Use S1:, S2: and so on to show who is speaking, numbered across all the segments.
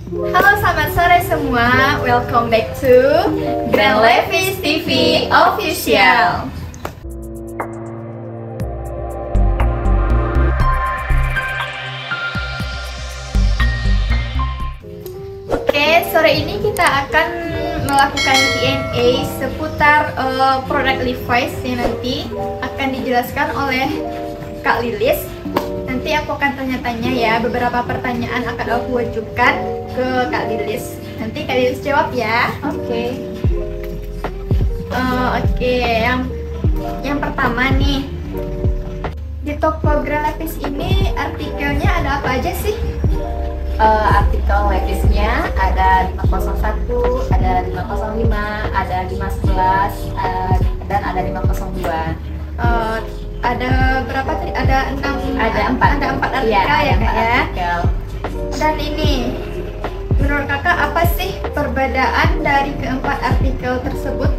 S1: Halo, selamat sore semua. Welcome back to Grand Levis TV Official. Oke, sore ini kita akan melakukan Q&A seputar produk Levi's yang nanti akan dijelaskan oleh Kak Lilis. Nanti aku akan tanya-tanya ya, beberapa pertanyaan akan aku ajukan ke Kak Lilis. Nanti Kak Lilis jawab ya. Oke. Yang pertama nih, di toko Grand Levis ini artikelnya ada apa aja sih?
S2: Artikel Levisnya ada 501, ada 505, ada 511, dan ada 502.
S1: Ada berapa tadi? Ada 6.
S2: Ada 4
S1: artikel
S2: ya,
S1: ya Kak ya.
S2: artikel.
S1: Dan ini, menurut Kakak apa sih perbedaan dari keempat artikel tersebut?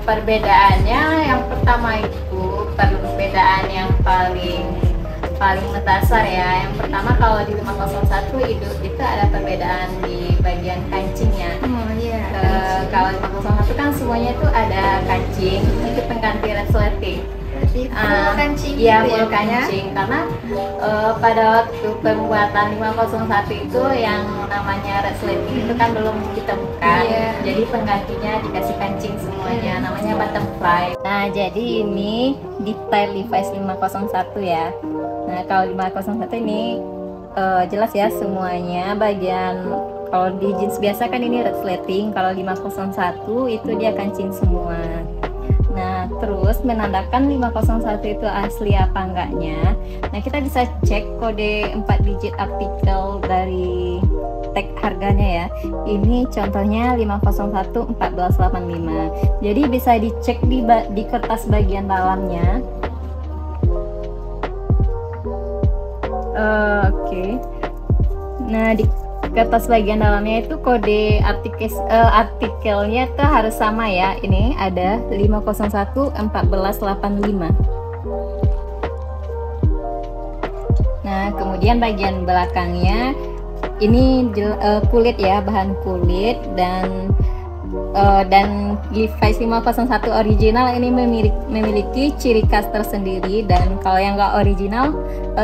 S2: Perbedaannya yang pertama itu perbedaan yang paling mendasar ya. Yang pertama, kalau di 501 itu ada perbedaan di bagian kancingnya.
S1: Oh iya.
S2: Kalau 501 kan semuanya itu ada kancing, itu pengganti resleting.
S1: Full kancing
S2: Iya,
S1: gitu
S2: full
S1: ya, Kak ya?
S2: kancing. Karena pada waktu pembuatan 501 itu yang namanya resleting itu kan belum ditemukan.
S1: Iya.
S2: Jadi penggantinya dikasih kancing semuanya, namanya butterfly. Nah, jadi ini detail Levi's 501 ya. Nah, kalau 501 ini jelas ya semuanya bagian. Kalau di jeans biasa kan ini resleting, kalau 501 itu dia kancing semua. Nah, terus menandakan 501 itu asli apa enggaknya. Nah, kita bisa cek kode 4 digit artikel dari tag harganya ya. Ini contohnya 501 1485. Jadi bisa dicek di kertas bagian dalamnya. Oke. Nah, di kertas bagian dalamnya itu kode artikelnya itu harus sama ya. Ini ada 501 1485. Nah, kemudian bagian belakangnya ini kulit ya, bahan kulit, dan Levi's 501 original ini memiliki ciri khas tersendiri. Dan kalau yang nggak original,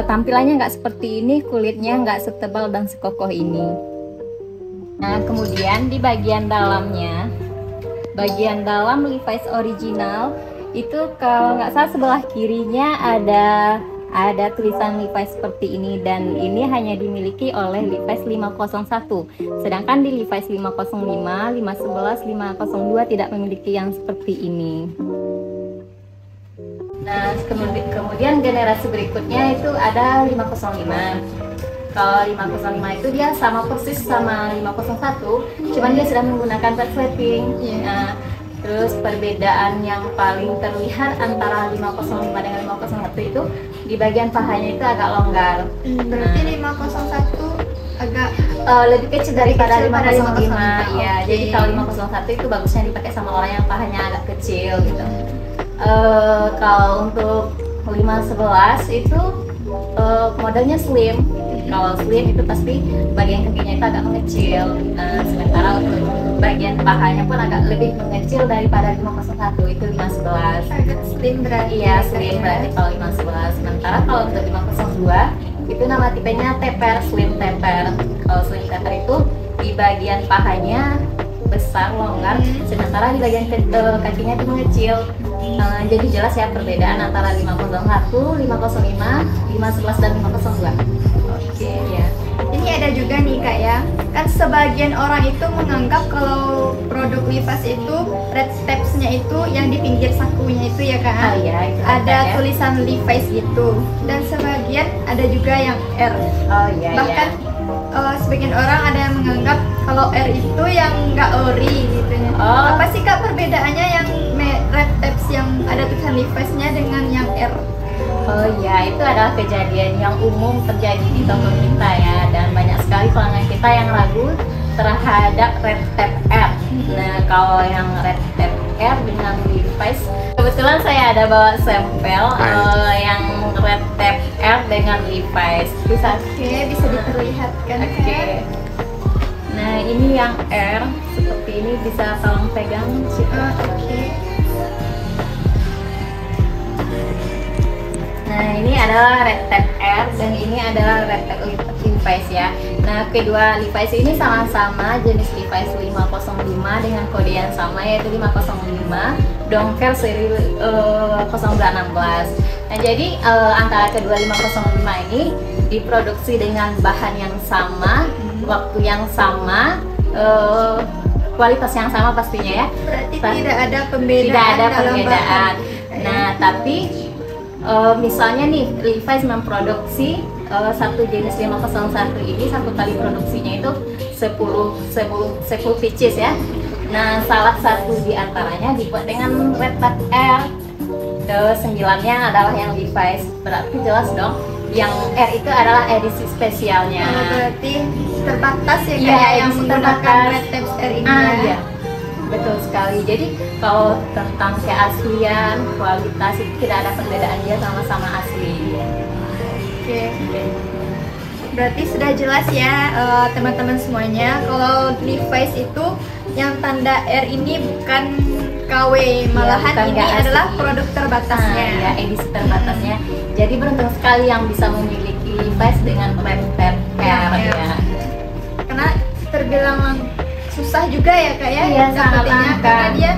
S2: tampilannya nggak seperti ini, kulitnya nggak setebal dan sekokoh ini. Nah, kemudian di bagian dalamnya, bagian dalam Levi's original itu kalau nggak salah sebelah kirinya ada tulisan Levi's seperti ini, dan ini hanya dimiliki oleh Levi's 501. Sedangkan di Levi's 505, 511, 502 tidak memiliki yang seperti ini. Nah, kemudian generasi berikutnya itu ada 505. Kalau 505 itu dia sama persis sama 501, cuman dia sudah menggunakan resleting. Nah, terus perbedaan yang paling terlihat antara 505 dengan 501 itu di bagian pahanya itu agak longgar.
S1: Berarti 501 agak
S2: lebih kecil daripada 505.
S1: 505.
S2: Iya,
S1: Oke.
S2: jadi kalau 501 itu bagusnya dipakai sama orang yang pahanya agak kecil gitu. Kalau untuk 511 itu modelnya slim. Kalau slim itu pasti bagian kakinya itu agak mengecil. Nah, sementara untuk bagian pahanya pun agak lebih mengecil daripada 501, itu 511.
S1: agak slim berarti.
S2: Iya, slim berarti kalau 511. Sementara kalau untuk 502 itu nama tipenya taper, slim taper. Kalau slim taper itu di bagian pahanya besar, longgar, sementara di bagian kakinya itu mengecil. Jadi jelas ya perbedaan antara 501, 505, 511 dan 502. Oke ya.
S1: Ini ada juga nih Kak ya, kan sebagian orang itu menganggap kalau produk Levi's itu red tabs-nya itu yang di pinggir sakunya itu ya Kak.
S2: Oh iya, itu
S1: ada
S2: ya.
S1: tulisan Levi's gitu, dan sebagian ada juga yang R.
S2: Oh iya.
S1: Bahkan sebagian orang ada yang menganggap kalau R itu yang nggak ori gitu ya.
S2: Oh.
S1: Apa sih Kak perbedaannya yang red tabs yang ada tulisan Levi's-nya dengan yang R?
S2: Oh iya, itu adalah kejadian yang umum terjadi di toko kita ya, dan banyak sekali pelanggan kita yang ragu terhadap red tab R. Nah, kalau yang red tab R dengan Levi's, kebetulan saya ada bawa sampel yang red tab R dengan Levi's. Bisa
S1: Oke, bisa diperlihatkan.
S2: Oke. ini yang R seperti ini, bisa tolong pegang sih.
S1: Oke.
S2: Nah, ini adalah Red Tab R dan ini adalah Red Tab Levi's ya. Nah, kedua Levi's ini sama-sama jenis Levi's 505 dengan kode yang sama, yaitu 505 dongker seri 0216. Nah, jadi antara kedua 505 ini diproduksi dengan bahan yang sama, waktu yang sama, kualitas yang sama pastinya ya.
S1: Berarti tidak ada perbedaan.
S2: Tidak ada
S1: dalam
S2: perbedaan.
S1: bahan.
S2: Nah, tapi misalnya nih Levi's memproduksi satu jenis 501 ini, satu kali produksinya itu 10 pieces ya. Nah, salah satu di antaranya dibuat dengan Red Tab R. 9-nya adalah yang Levi's. Berarti jelas dong, yang R itu adalah edisi spesialnya.
S1: Berarti terbatas ya,
S2: Iya,
S1: kayak yang
S2: edisi
S1: menggunakan
S2: terbatas.
S1: Red Tab R ini
S2: Ah,
S1: ya.
S2: iya. Betul sekali. Jadi kalau tentang keaslian, kualitas itu tidak ada perbedaan, dia sama-sama asli.
S1: Oke. Berarti sudah jelas ya teman-teman semuanya, kalau Levi's itu yang tanda R ini bukan KW, malahan
S2: bukan,
S1: ini
S2: nggak asli.
S1: adalah produk terbatasnya.
S2: Ya, edisi terbatasnya. Jadi beruntung sekali yang bisa memiliki Levi's dengan Red Tab R
S1: Ya,
S2: ya.
S1: Karena terbilang susah juga ya kak ya,
S2: Iya, sangat
S1: dapetinnya,
S2: langka.
S1: karena dia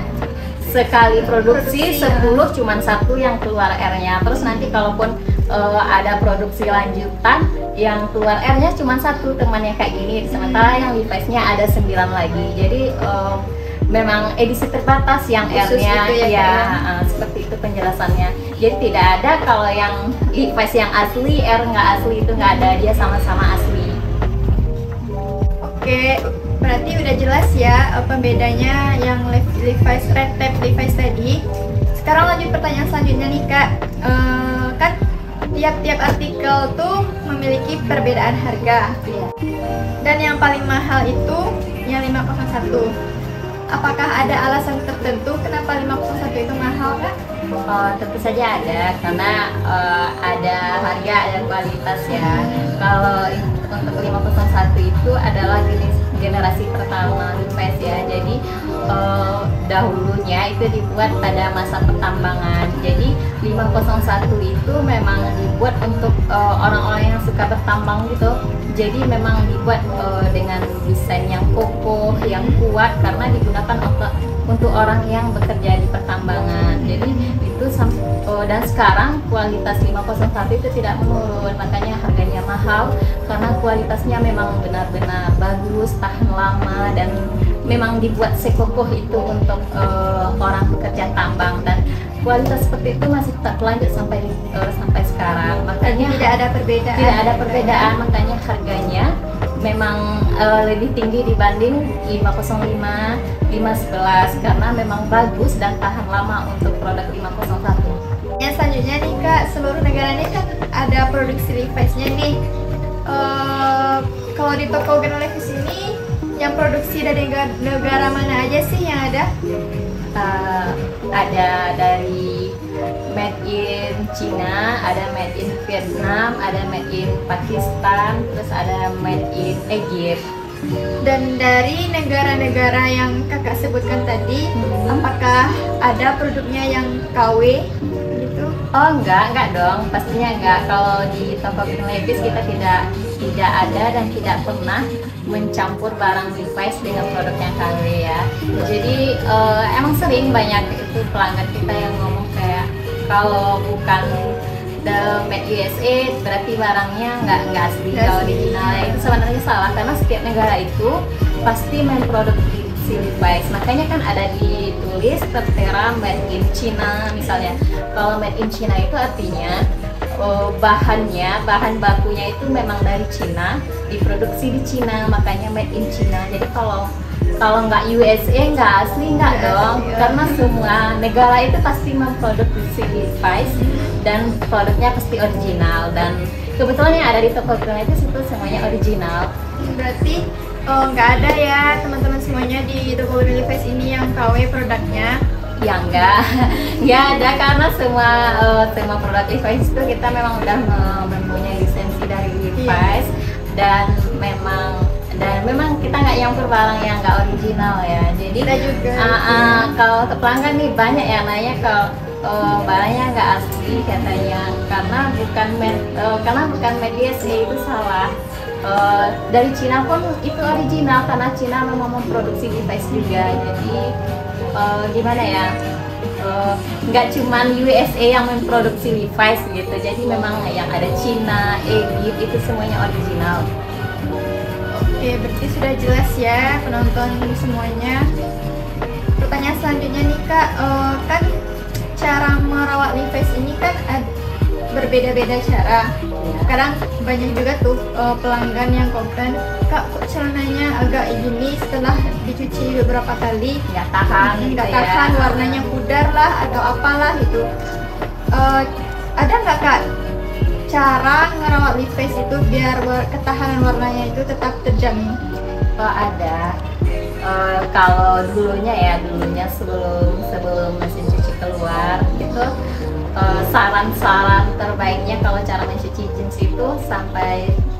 S2: Sekali produksi
S1: Produksi, ya.
S2: 10 cuman satu yang keluar R-nya. Terus nanti kalaupun ada produksi lanjutan yang keluar R-nya cuma satu, temannya kayak gini. Sementara yang Levi's-nya ada 9 lagi. Jadi memang edisi terbatas yang
S1: Khusus
S2: R-nya
S1: gitu ya,
S2: ya,
S1: Kak,
S2: seperti itu penjelasannya. Jadi tidak ada kalau yang Levi's yang asli, R nggak asli, itu nggak ada, dia sama-sama asli.
S1: Oke, berarti udah jelas ya pembedanya yang Levi's Red Tab Levi's tadi. Sekarang lanjut pertanyaan selanjutnya nih kak. Kan tiap-tiap artikel tuh memiliki perbedaan harga.
S2: Iya.
S1: Dan yang paling mahal itu yang 501. Apakah ada alasan tertentu kenapa 501 itu mahal kak?
S2: Tentu saja ada, karena ada harga, ada kualitas ya. Kalau untuk 501 itu adalah generasi pertama Levi's ya. Jadi dahulunya itu dibuat pada masa pertambangan. Jadi 501 itu memang dibuat untuk orang-orang yang suka bertambang gitu. Jadi memang dibuat dengan desain yang kokoh, yang kuat, karena digunakan untuk orang yang bekerja di pertambangan. Jadi itu dan sekarang kualitas 501 itu tidak menurun, makanya harganya mahal karena kualitasnya memang benar-benar bagus, tahan lama, dan memang dibuat sekokoh itu untuk orang pekerja tambang, dan kualitas seperti itu masih tetap lanjut sampai sekarang. Makanya
S1: Tidak ada perbedaan.
S2: tidak ada perbedaan, makanya harganya memang lebih tinggi dibanding 505, 511 karena memang bagus dan tahan lama untuk produk 501.
S1: Yang selanjutnya nih kak, seluruh negara ini kan ada produksi Levi's-nya nih. Kalau di toko Grand Levi's ini yang produksi dari negara mana aja sih yang ada?
S2: Ada dari made in China, ada made in Vietnam, ada made in Pakistan, terus ada made in Egypt.
S1: Dan dari negara-negara yang kakak sebutkan tadi, apakah ada produknya yang KW gitu?
S2: Oh enggak dong, pastinya enggak. Kalau di toko Grand Levi's kita tidak ada dan tidak pernah mencampur barang Levi's dengan produk yang KW ya. Jadi emang sering banyak itu pelanggan kita yang ngomong kayak kalau bukan the made USA berarti barangnya nggak asli, kalau original. Itu sebenarnya salah karena setiap negara itu pasti memproduksi Levi's. Makanya kan ada ditulis tertera made in China misalnya. Kalau made in China itu artinya bahan bakunya itu memang dari Cina, diproduksi di Cina, makanya made in China. Jadi kalau nggak USA nggak asli, nggak dong, karena semua negara itu pasti memproduksi Levi's dan produknya pasti original, dan kebetulan yang ada di toko Grand Levi's itu semuanya original.
S1: Berarti nggak ada ya teman-teman semuanya di toko Grand Levi's ini yang KW produknya?
S2: Ya enggak ada, karena semua produk Levi's itu kita memang udah mempunyai lisensi dari Levi's, dan memang kita nggak yang barang yang nggak original ya. Jadi
S1: Kita juga
S2: kalau untuk pelanggan nih banyak ya nanya kalau barangnya nggak asli katanya karena bukan made USA itu salah. Dari Cina pun itu original karena Cina memang memproduksi device juga. Jadi gimana ya? Nggak cuman USA yang memproduksi Levi's gitu, jadi memang yang ada Cina, Egypt itu semuanya original.
S1: Oke, berarti sudah jelas ya penonton semuanya. Pertanyaan selanjutnya nih Kak, kan cara merawat Levi's ini kan berbeda-beda cara. Kadang banyak juga tuh pelanggan yang komplain, Kak kok celananya agak gini setelah dicuci beberapa kali
S2: Nggak tahan gitu
S1: nggak
S2: ya.
S1: tahan, warnanya pudar lah atau apalah itu. Ada nggak Kak cara ngerawat Levi's itu biar ketahanan warnanya itu tetap terjamin?
S2: Ada. Kalau dulunya sebelum mesin cuci keluar itu saran-saran terbaiknya kalau cara mencuci jeans itu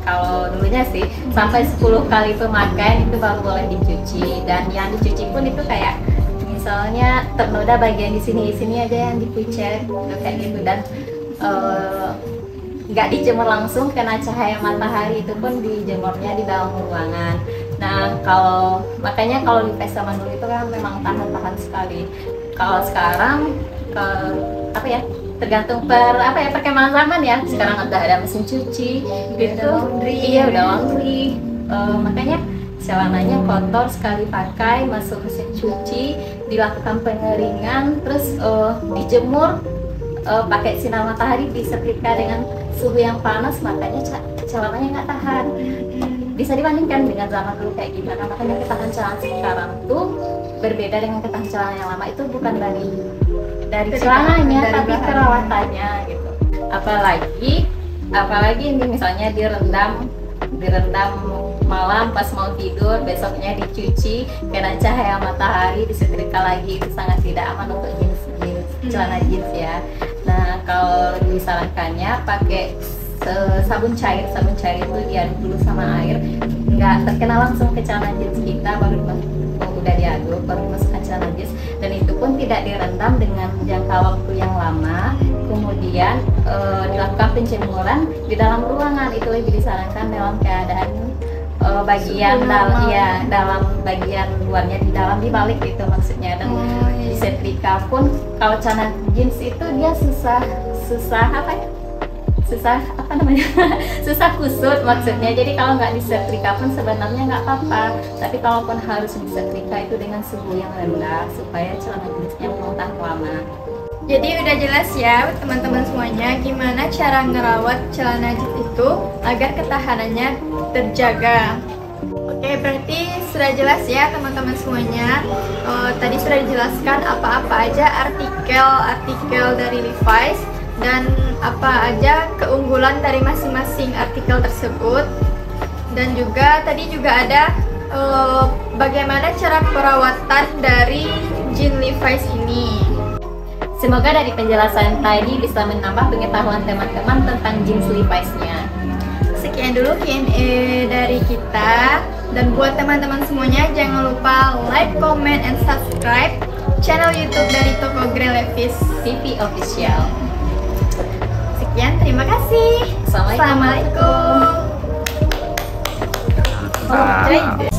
S2: kalau dulunya sih sampai 10 kali pemakaian itu baru boleh dicuci, dan yang dicuci pun itu kayak misalnya ternoda bagian di sini aja yang dipucet kayak gitu, dan nggak dijemur langsung kena cahaya matahari, itu pun dijemurnya di dalam ruangan. Nah makanya kalau Levi's zaman dulu itu kan memang tahan sekali. Kalau sekarang tergantung perkembangan zaman ya. Sekarang udah ada mesin cuci, gitu. Iya udah laundry. Makanya celananya kotor sekali pakai masuk mesin cuci, dilakukan pengeringan, terus dijemur pakai sinar matahari, disetrika dengan suhu yang panas, makanya celananya nggak tahan. Bisa dibandingkan dengan zaman dulu kayak gimana. Makanya ketahanan celana sekarang tuh berbeda dengan ketahanan celana yang lama. Itu bukan dari celananya, tapi perawatannya gitu. Apalagi ini misalnya direndam malam pas mau tidur, besoknya dicuci kena cahaya matahari, disetrika lagi, itu sangat tidak aman untuk celana jeans ya. Nah kalau disarankannya pakai sabun cair itu diaduk dulu sama air, nggak terkena langsung ke celana jeans kita, baru udah diaduk baru dimasukkan celana jeans, dan itu pun tidak direndam dengan jangka waktu yang lama. Kemudian dilakukan penjemuran di dalam ruangan, itu lebih disarankan dalam keadaan dalam bagian luarnya, di dalam dibalik itu maksudnya. Dan disetrika pun kalau celana jeans itu dia susah kusut maksudnya. Jadi kalau nggak disetrika pun sebenarnya nggak apa-apa, tapi kalaupun harus disetrika itu dengan suhu yang rendah supaya celana jeansnya mau tahan lama.
S1: Jadi udah jelas ya teman-teman semuanya gimana cara ngerawat celana jeans itu agar ketahanannya terjaga. Oke, berarti sudah jelas ya teman-teman semuanya. Tadi sudah dijelaskan apa-apa aja artikel dari Levi's dan apa aja keunggulan dari masing-masing artikel tersebut, dan juga tadi juga ada bagaimana cara perawatan dari jeans Levi's ini.
S2: Semoga dari penjelasan tadi bisa menambah pengetahuan teman-teman tentang jeans Levi's-nya.
S1: Sekian dulu Q&A dari kita, dan buat teman-teman semuanya jangan lupa like, comment, and subscribe channel YouTube dari toko Grand Levi's
S2: TV Official.
S1: Sekian, terima kasih.
S2: Assalamualaikum.
S1: Assalamualaikum.